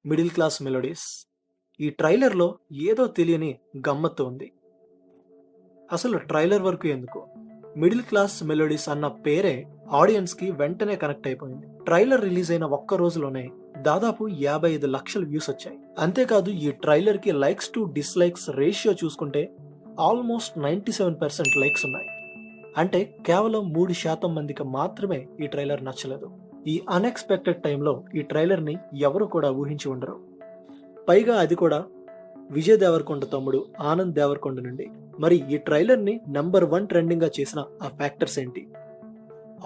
Middle class melodies. ఈ ట్రైలర్‌లో ఏదో తెలియని గమ్మత్తు ఉంది. అసలు ట్రైలర్ వరకు ఎందుకు? మిడిల్ క్లాస్ మెలోడీస్ అన్న పేరే ఆడియన్స్‌కి వెంటనే కనెక్ట్ అయిపోయింది. ట్రైలర్ రిలీజ్ అయిన ఒక్క రోజులోనే దాదాపు 55 లక్షల వ్యూస్ వచ్చాయి. అంతేకాదు ఈ ట్రైలర్‌కి లైక్స్ టు డిస్‌లైక్స్ రేషియో చూసుకుంటే ఆల్మోస్ట్ 97% లైక్స్ ఉన్నాయి. అంటే కేవలం 3% మందికి మాత్రమే ఈ ట్రైలర్ నచ్చలేదు. ఈ అన్ఎక్స్‌పెక్టెడ్ టైంలో ఈ ట్రైలర్‌ని ఎవరు కూడా ఊహించి ఉండరు. పైగా అది కూడా విజయ్ దేవరకొండ తమ్ముడు ఆనంద్ దేవరకొండ నుండి. మరి ఈ ట్రైలర్‌ని నంబర్ 1 ట్రెండింగ్‌గా చేసిన ఆ ఫ్యాక్టర్స్ ఏంటి?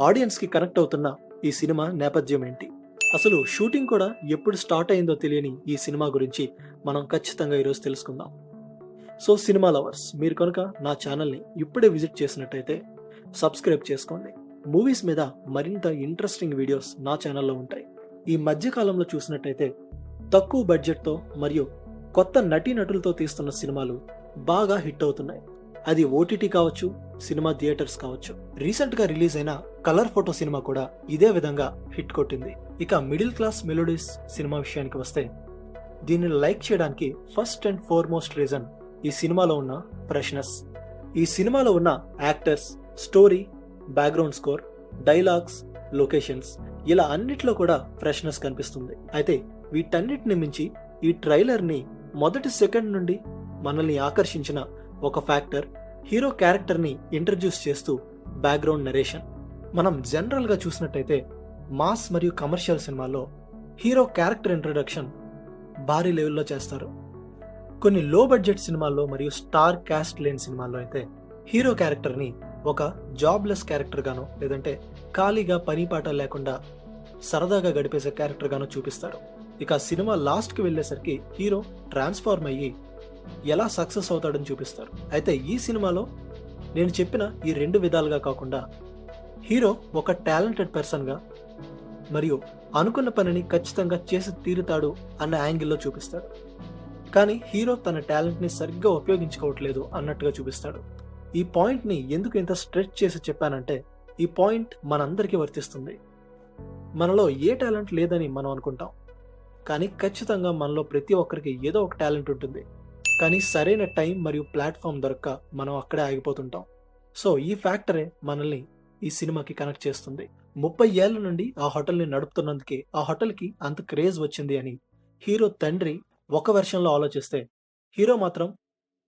ఆడియన్స్‌కి కనెక్ట్ అవుతున్న ఈ సినిమా నేపథ్యం ఏంటి? అసలు షూటింగ్ కూడా ఎప్పుడు స్టార్ట్ అయిందో తెలియని ఈ సినిమా గురించి మనం ఖచ్చితంగా ఈరోజు తెలుసుకుందాం. సో సినిమా లవర్స్, మీరు కనుక నా ఛానల్ని ఇప్పుడే విజిట్ చేసినట్టయితే సబ్స్క్రైబ్ చేసుకోండి. మూవీస్ మీద మరింత ఇంట్రెస్టింగ్ వీడియోస్ నా ఛానల్లో ఉంటాయి. ఈ మధ్య కాలంలో చూసినట్టయితే తక్కువ బడ్జెట్తో మరియు కొత్త నటీనటులతో తీస్తున్న సినిమాలు బాగా హిట్ అవుతున్నాయి. అది ఓటీటీ కావచ్చు, సినిమా థియేటర్స్ కావచ్చు. రీసెంట్ గా రిలీజ్ అయిన కలర్ ఫోటో సినిమా కూడా ఇదే విధంగా హిట్ కొట్టింది. ఇక మిడిల్ క్లాస్ మెలోడీస్ సినిమా విషయానికి వస్తే దీన్ని లైక్ చేయడానికి ఫస్ట్ అండ్ ఫార్మోస్ట్ రీజన్ ఈ సినిమాలో ఉన్న ఫ్రెష్నెస్. ఈ సినిమాలో ఉన్న actors, story, background score, dialogues, locations ఇలా అన్నిట్లో కూడా ఫ్రెష్నెస్ కనిపిస్తుంది. అయితే వీటన్నిటిని మించి ఈ ట్రైలర్ని మొదటి సెకండ్ నుండి మనల్ని ఆకర్షించిన ఒక ఫ్యాక్టర్ హీరో క్యారెక్టర్ని ఇంట్రడ్యూస్ చేస్తూ బ్యాక్గ్రౌండ్ నరేషన్. మనం జనరల్గా చూసినట్టయితే మాస్ మరియు కమర్షియల్ సినిమాల్లో హీరో క్యారెక్టర్ ఇంట్రడక్షన్ భారీ లెవెల్లో చేస్తారు. కొన్ని లో బడ్జెట్ సినిమాల్లో మరియు స్టార్ క్యాస్ట్ లేని సినిమాల్లో అయితే హీరో క్యారెక్టర్ని ఒక జాబ్లెస్ క్యారెక్టర్ గానో లేదంటే ఖాళీగా పని పాట లేకుండా సరదాగా గడిపేసే క్యారెక్టర్ గానో చూపిస్తారు. ఇక సినిమా లాస్ట్కి వెళ్ళేసరికి హీరో ట్రాన్స్ఫార్మ్ అయ్యి ఎలా సక్సెస్ అవుతాడని చూపిస్తారు. అయితే ఈ సినిమాలో నేను చెప్పిన ఈ 2 విధాలుగా కాకుండా హీరో ఒక టాలెంటెడ్ పర్సన్గా మరియు అనుకున్న పనిని ఖచ్చితంగా చేసి తీరుతాడు అన్న యాంగిల్లో చూపిస్తాడు. కానీ హీరో తన టాలెంట్ని సరిగ్గా ఉపయోగించుకోవట్లేదు అన్నట్టుగా చూపిస్తాడు. ఈ పాయింట్ని ఎందుకు ఇంత స్ట్రెచ్ చేసి చెప్పానంటే ఈ పాయింట్ మనందరికీ వర్తిస్తుంది. మనలో ఏ టాలెంట్ లేదని మనం అనుకుంటాం, కానీ ఖచ్చితంగా మనలో ప్రతి ఒక్కరికి ఏదో ఒక టాలెంట్ ఉంటుంది. కానీ సరైన టైం మరియు ప్లాట్ఫామ్ దొరక్క మనం అక్కడే ఆగిపోతుంటాం. సో ఈ ఫ్యాక్టరే మనల్ని ఈ సినిమాకి కనెక్ట్ చేస్తుంది. 30 ఏళ్ల నుండి ఆ హోటల్ని నడుపుతున్నందుకే ఆ హోటల్కి అంత క్రేజ్ వచ్చింది అని హీరో తండ్రి ఒక వెర్షన్లో ఆలోచిస్తే, హీరో మాత్రం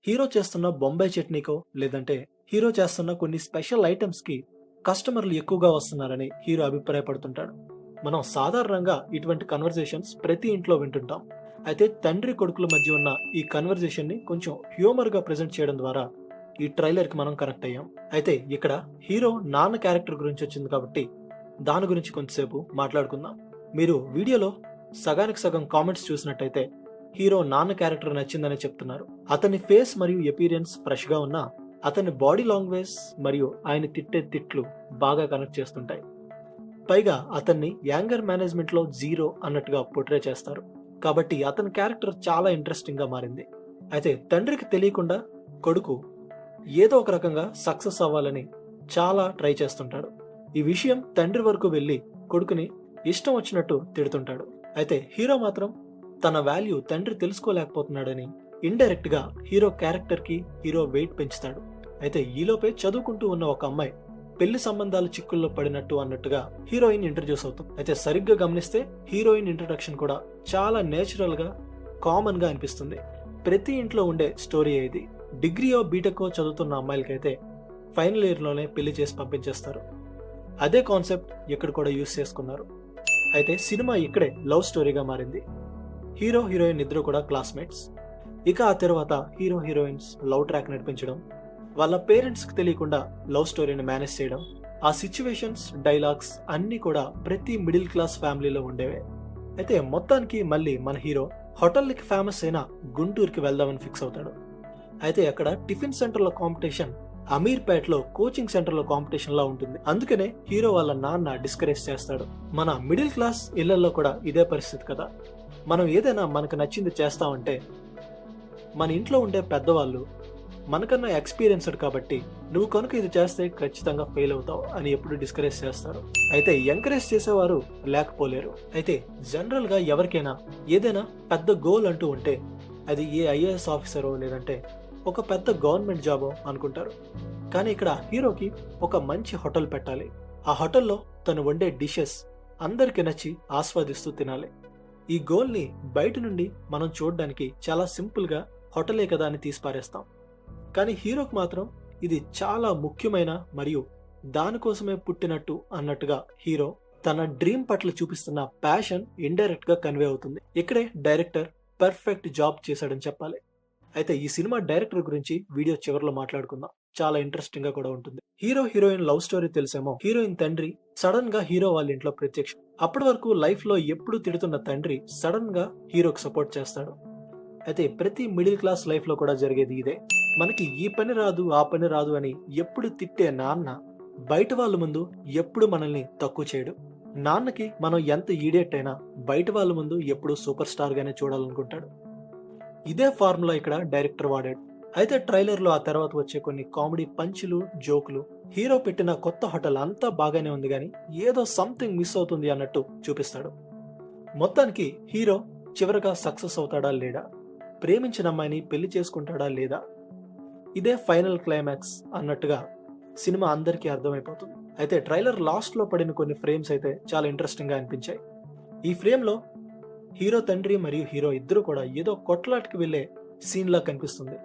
హీరో చేస్తున్న బొంబాయి చట్నీకో లేదంటే హీరో చేస్తున్న కొన్ని స్పెషల్ ఐటమ్స్కి కస్టమర్లు ఎక్కువగా వస్తున్నారని హీరో అభిప్రాయపడుతుంటాడు. మనం సాధారణంగా ఇటువంటి కన్వర్జేషన్స్ ప్రతి ఇంట్లో వింటుంటాం. అయితే తండ్రి కొడుకుల మధ్య ఉన్న ఈ కన్వర్జేషన్ని కొంచెం హ్యూమర్గా ప్రజెంట్ చేయడం ద్వారా ఈ ట్రైలర్కి మనం కనెక్ట్ అయ్యాం. అయితే ఇక్కడ హీరో నాన్న క్యారెక్టర్ గురించి వచ్చింది కాబట్టి దాని గురించి కొంచెంసేపు మాట్లాడుకుందాం. మీరు వీడియోలో సగానికి సగం కామెంట్స్ చూసినట్టయితే హీరో నాన్న క్యారెక్టర్ నచ్చిందని చెప్తున్నారు. అతని ఫేస్ మరియు ఎపీరియన్స్ ఫ్రెష్ గా ఉన్నా అతని బాడీ లాంగ్వేజ్ మరియు ఆయన తిట్టే తిట్లు బాగా కనెక్ట్ చేస్తుంటాయి. పైగా అతన్ని యాంగర్ మేనేజ్మెంట్ లో 0 అన్నట్టుగా పోర్ట్రే చేస్తారు. కాబట్టి అతని క్యారెక్టర్ చాలా ఇంట్రెస్టింగ్ గా మారింది. అయితే తండ్రికి తెలియకుండా కొడుకు ఏదో ఒక రకంగా సక్సెస్ అవ్వాలని చాలా ట్రై చేస్తుంటాడు. ఈ విషయం తండ్రి వరకు వెళ్లి కొడుకుని ఇష్టం వచ్చినట్టు తిడుతుంటాడు. అయితే హీరో మాత్రం తన వాల్యూ తండ్రి తెలుసుకోలేకపోతున్నాడని ఇండైరెక్ట్ గా హీరో క్యారెక్టర్ కి హీరో వెయిట్ పెంచుతాడు. అయితే ఈలోపే చదువుకుంటూ ఉన్న ఒక అమ్మాయి పెళ్లి సంబంధాల చిక్కుల్లో పడినట్టు అన్నట్టుగా హీరోయిన్ ఇంట్రడ్యూస్ అవుతుంది. అయితే సరిగ్గా గమనిస్తే హీరోయిన్ ఇంట్రడక్షన్ కూడా చాలా నేచురల్ గా కామన్ గా అనిపిస్తుంది. ప్రతి ఇంట్లో ఉండే స్టోరీ ఇది. డిగ్రీయో బీటెక్కో చదువుతున్న అమ్మాయిలకైతే ఫైనల్ ఇయర్ లోనే పెళ్లి చేసి పంపించేస్తారు. అదే కాన్సెప్ట్ ఇక్కడ కూడా యూస్ చేసుకున్నారు. అయితే సినిమా ఇక్కడే లవ్ స్టోరీగా మారింది. హీరో హీరోయిన్ ఇద్దరు కూడా క్లాస్మేట్స్. ఇక ఆ తర్వాత హీరో హీరోయిన్స్ లవ్ ట్రాక్ నడిపించడం, వాళ్ళ పేరెంట్స్ కి తెలియకుండా లవ్ స్టోరీని మేనేజ్ చేయడం, ఆ సిచ్యువేషన్స్, డైలాగ్స్ అన్ని కూడా ప్రతి మిడిల్ క్లాస్ ఫ్యామిలీలో ఉండేవే. అయితే మొత్తానికి మళ్ళీ మన హీరో హోటల్కి ఫేమస్ అయిన గుంటూరుకి వెళ్దామని ఫిక్స్ అవుతాడు. అయితే అక్కడ టిఫిన్ సెంటర్లో కాంపిటీషన్ అమీర్పేటలో కోచింగ్ సెంటర్లో కాంపిటీషన్ లా ఉంటుంది. అందుకనే హీరో వాళ్ళ నాన్న డిస్కరేజ్ చేస్తాడు. మన మిడిల్ క్లాస్ ఇళ్లలో కూడా ఇదే పరిస్థితి కదా. మనం ఏదైనా మనకు నచ్చింది చేస్తామంటే మన ఇంట్లో ఉండే పెద్దవాళ్ళు మనకన్నా ఎక్స్పీరియన్స్డ్ కాబట్టి నువ్వు కనుక ఇది చేస్తే ఖచ్చితంగా ఫెయిల్ అవుతావు అని ఎప్పుడు డిస్కరేజ్ చేస్తారు. అయితే ఎంకరేజ్ చేసేవారు లేకపోలేరు. అయితే జనరల్ గా ఎవరికైనా ఏదైనా పెద్ద గోల్ అంటూ ఉంటే అది ఏ ఐఏఎస్ ఆఫీసరో లేదంటే ఒక పెద్ద గవర్నమెంట్ జాబో అనుకుంటారు. కానీ ఇక్కడ హీరోకి ఒక మంచి హోటల్ పెట్టాలి. ఆ హోటల్లో తను వండే డిషెస్ అందరికి నచ్చి ఆస్వాదిస్తూ తినాలి. ఈ గోల్ని బయట నుండి మనం చూడడానికి చాలా సింపుల్ గా హోటలే కదా అని తీసిపారేస్తాం. కానీ హీరోకి మాత్రం ఇది చాలా ముఖ్యమైన మరియు దానికోసమే పుట్టినట్టు అన్నట్టుగా హీరో తన డ్రీమ్ పట్ల చూపిస్తున్న ప్యాషన్ ఇండైరెక్ట్ గా కన్వే అవుతుంది. ఇక్కడే డైరెక్టర్ పర్ఫెక్ట్ జాబ్ చేశాడని చెప్పాలి. అయితే ఈ సినిమా డైరెక్టర్ గురించి వీడియో చివరిలో మాట్లాడుకుందాం. చాలా ఇంట్రెస్టింగ్ గా కూడా ఉంటుంది. హీరో హీరోయిన్ లవ్ స్టోరీ తెలిసేమో. హీరోయిన్ తండ్రి సడన్ గా హీరో వాళ్ళ ఇంట్లో ప్రత్యక్షం. అప్పటి వరకు లైఫ్ లో ఎప్పుడు తిడుతున్న తండ్రి సడన్ గా హీరోకి సపోర్ట్ చేస్తాడు. అయితే ప్రతి మిడిల్ క్లాస్ లైఫ్ లో కూడా జరిగేది ఇదే. మనకి ఈ పని రాదు ఆ పని రాదు అని ఎప్పుడు తిట్టే నాన్న బయట వాళ్ళ ముందు ఎప్పుడు మనల్ని తక్కువ చేయడు. నాన్నకి మనం ఎంత ఈడియట్ అయినా బయట వాళ్ళ ముందు ఎప్పుడు సూపర్ స్టార్ గానే చూడాలనుకుంటాడు. ఇదే ఫార్ములా ఇక్కడ డైరెక్టర్ వాడాడు. అయితే ట్రైలర్ లో ఆ తర్వాత వచ్చే కొన్ని కామెడీ పంచులు జోకులు హీరో పెట్టిన కొత్త హోటల్ అంతా బాగానే ఉంది కానీ ఏదో సంథింగ్ మిస్ అవుతుంది అన్నట్టు చూపిస్తాడు. మొత్తానికి హీరో చివరగా సక్సెస్ అవుతాడా లేడా, ప్రేమించిన అమ్మాయిని పెళ్లి చేసుకుంటాడా లేదా, ఇదే ఫైనల్ క్లైమాక్స్ అన్నట్టుగా సినిమా అందరికీ అర్థమైపోతుంది. అయితే ట్రైలర్ లాస్ట్ లో పడిన కొన్ని ఫ్రేమ్స్ అయితే చాలా ఇంట్రెస్టింగ్ గా అనిపించాయి. ఈ ఫ్రేమ్ లో హీరో తండ్రి మరియు హీరో ఇద్దరు కూడా ఏదో కొట్లాటకి వెళ్లే సీన్ లా కనిపిస్తుంది.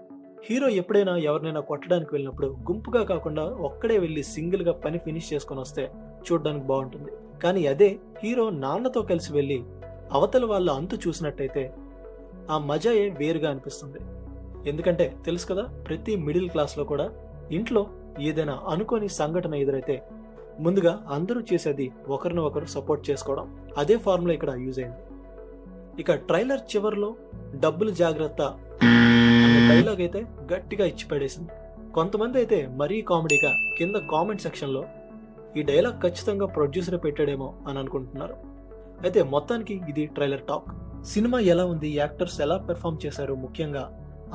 హీరో ఎప్పుడైనా ఎవరినైనా కొట్టడానికి వెళ్ళినప్పుడు గుంపుగా కాకుండా ఒక్కడే వెళ్లి సింగిల్ గా పని ఫినిష్ చేసుకుని వస్తే చూడడానికి బాగుంటుంది. కానీ అదే హీరో నాన్నతో కలిసి వెళ్లి అవతల వాళ్ళ అంతు చూసినట్టయితే ఆ మజాయే వేరుగా అనిపిస్తుంది. ఎందుకంటే తెలుసు కదా, ప్రతి మిడిల్ క్లాస్ లో కూడా ఇంట్లో ఏదైనా అనుకోని సంఘటన ఎదురైతే ముందుగా అందరూ చేసేది ఒకరిని ఒకరు సపోర్ట్ చేసుకోవడం. అదే ఫార్ములా ఇక్కడ యూజ్ అయింది. ఇక ట్రైలర్ చివరిలో డబ్బులు జాగ్రత్త అనే డైలాగ్ అయితే గట్టిగా ఇచ్చి పడేసింది. కొంతమంది అయితే మరీ కామెడీగా కింద కామెంట్ సెక్షన్ లో ఈ డైలాగ్ ఖచ్చితంగా ప్రొడ్యూసర్ పెట్టాడేమో అని అనుకుంటున్నారు. అయితే మొత్తానికి ఇది ట్రైలర్ టాక్. సినిమా ఎలా ఉంది, యాక్టర్స్ ఎలా పెర్ఫామ్ చేశారు, ముఖ్యంగా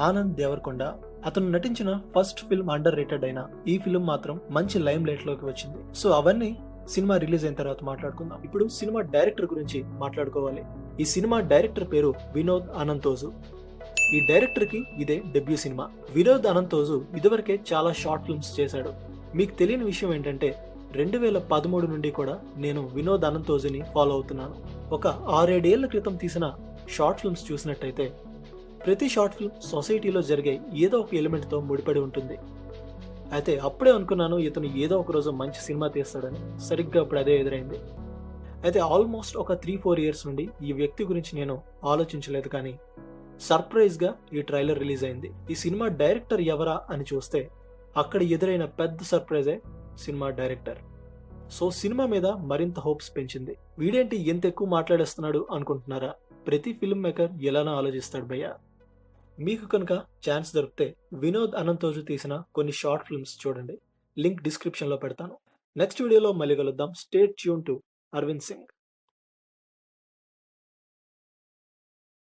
ఆనంద్ దేవరకొండ అతను నటించిన ఫస్ట్ ఫిల్మ్ అండర్ రేటెడ్ అయినా ఈ ఫిల్మ్ మాత్రం మంచి లైమ్ లైట్ లోకి వచ్చింది. సో అవన్నీ సినిమా రిలీజ్ అయిన తర్వాత మాట్లాడుకుందాం. ఇప్పుడు సినిమా డైరెక్టర్ గురించి మాట్లాడుకోవాలి. ఈ సినిమా డైరెక్టర్ పేరు వినోద్ అనంతోజు. ఈ డైరెక్టర్ కి ఇదే డెబ్యూ సినిమా. వినోద్ అనంతోజు ఇదివరకే చాలా షార్ట్ ఫిల్మ్స్ చేశాడు. మీకు తెలియని విషయం ఏంటంటే 2013 నుండి కూడా నేను వినోద్ అనంతోజుని ఫాలో అవుతున్నాను. ఒక 6-7 ఏళ్ల క్రితం తీసిన షార్ట్ ఫిల్మ్స్ చూసినట్టయితే ప్రతి షార్ట్ ఫిల్మ్ సొసైటీలో జరిగే ఏదో ఒక ఎలిమెంట్ తో ముడిపడి ఉంటుంది. అయితే అప్పుడే అనుకున్నాను ఇతను ఏదో ఒక రోజు మంచి సినిమా తీస్తాడని. సరిగ్గా ఇప్పుడు అదే ఎదురైంది. అయితే ఆల్మోస్ట్ ఒక 3-4 ఇయర్స్ నుండి ఈ వ్యక్తి గురించి నేను ఆలోచించలేదు, కానీ సర్ప్రైజ్ గా ఈ ట్రైలర్ రిలీజ్ అయింది. ఈ సినిమా డైరెక్టర్ ఎవరా అని చూస్తే అక్కడ ఎదురైన పెద్ద సర్ప్రైజే సినిమా డైరెక్టర్. సో సినిమా మీద మరింత హోప్స్ పెంచింది. వీడేంటి ఎంత ఎక్కువ మాట్లాడేస్తున్నాడు అనుకుంటున్నారా? ప్రతి ఫిల్మ్ మేకర్ ఎలానో ఆలోచిస్తాడు భయ్యా. మీకు కనుక ఛాన్స్ దొరికితే వినోద్ అనంతోజు తీసిన కొన్ని షార్ట్ ఫిల్మ్స్ చూడండి. లింక్ డిస్క్రిప్షన్ లో పెడతాను. నెక్స్ట్ వీడియోలో మళ్ళీ కలుద్దాం. Stay tune to Arvind Singh.